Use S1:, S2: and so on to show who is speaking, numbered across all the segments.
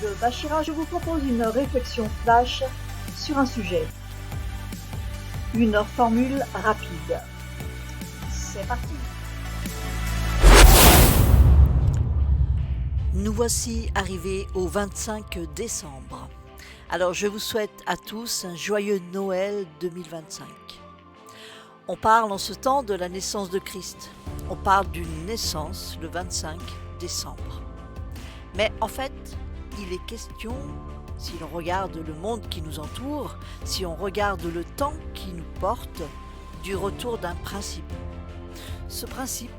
S1: de Bachira, je vous propose une réflexion flash sur un sujet. Une formule rapide. C'est parti.
S2: Nous voici arrivés au 25 décembre. Alors je vous souhaite à tous un joyeux Noël 2025. On parle en ce temps de la naissance de Christ. On parle d'une naissance le 25 décembre. Mais en fait, il est question, si l'on regarde le monde qui nous entoure, si on regarde le temps qui nous porte, du retour d'un principe. Ce principe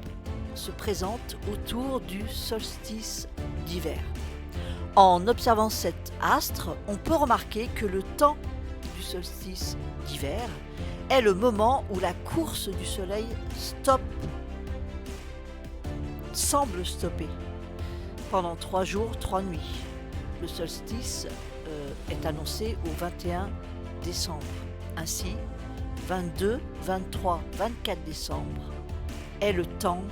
S2: se présente autour du solstice d'hiver. En observant cet astre, on peut remarquer que le temps du solstice d'hiver est le moment où la course du soleil semble stopper. Pendant 3 jours, 3 nuits. Le solstice est annoncé au 21 décembre. Ainsi, 22, 23, 24 décembre est le temps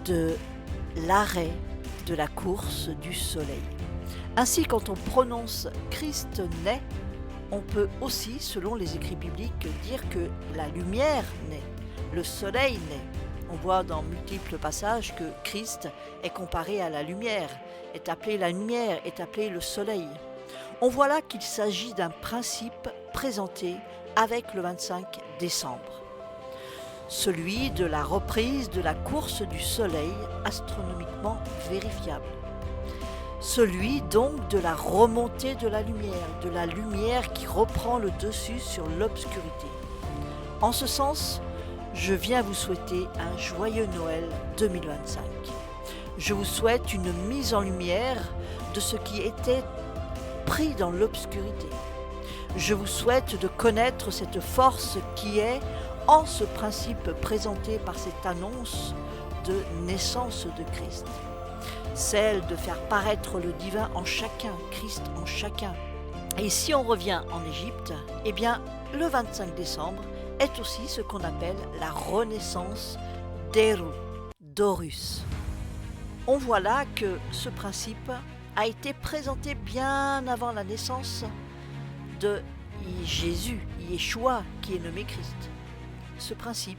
S2: de l'arrêt de la course du soleil. Ainsi, quand on prononce Christ naît, on peut aussi, selon les écrits bibliques, dire que la lumière naît, le soleil naît. On voit dans multiples passages que Christ est comparé à la lumière, est appelé la lumière, est appelé le soleil. On voit là qu'il s'agit d'un principe présenté avec le 25 décembre. Celui de la reprise de la course du soleil astronomiquement vérifiable. Celui donc de la remontée de la lumière qui reprend le dessus sur l'obscurité. En ce sens, je viens vous souhaiter un joyeux Noël 2025. Je vous souhaite une mise en lumière de ce qui était pris dans l'obscurité. Je vous souhaite de connaître cette force qui est en ce principe présenté par cette annonce de naissance de Christ. Celle de faire paraître le divin en chacun, Christ en chacun. Et si on revient en Égypte, eh bien, le 25 décembre est aussi ce qu'on appelle la renaissance d'Horus. On voit là que ce principe a été présenté bien avant la naissance de Jésus, Yeshua, qui est nommé Christ. Ce principe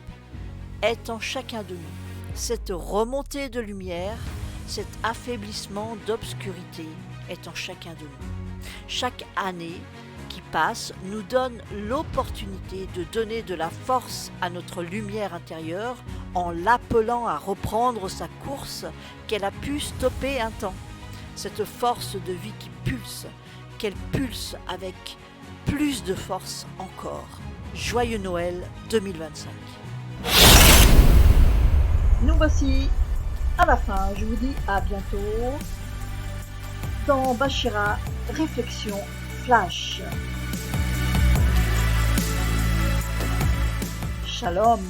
S2: est en chacun de nous. Cette remontée de lumière, cet affaiblissement d'obscurité est en chacun de nous. Chaque année qui passe nous donne l'opportunité de donner de la force à notre lumière intérieure en l'appelant à reprendre sa course qu'elle a pu stopper un temps. Cette force de vie qui pulse, qu'elle pulse avec plus de force encore. Joyeux Noël 2025.
S1: Nous voici à la fin. Je vous dis à bientôt dans Bachira Réflexion Flash. Shalom.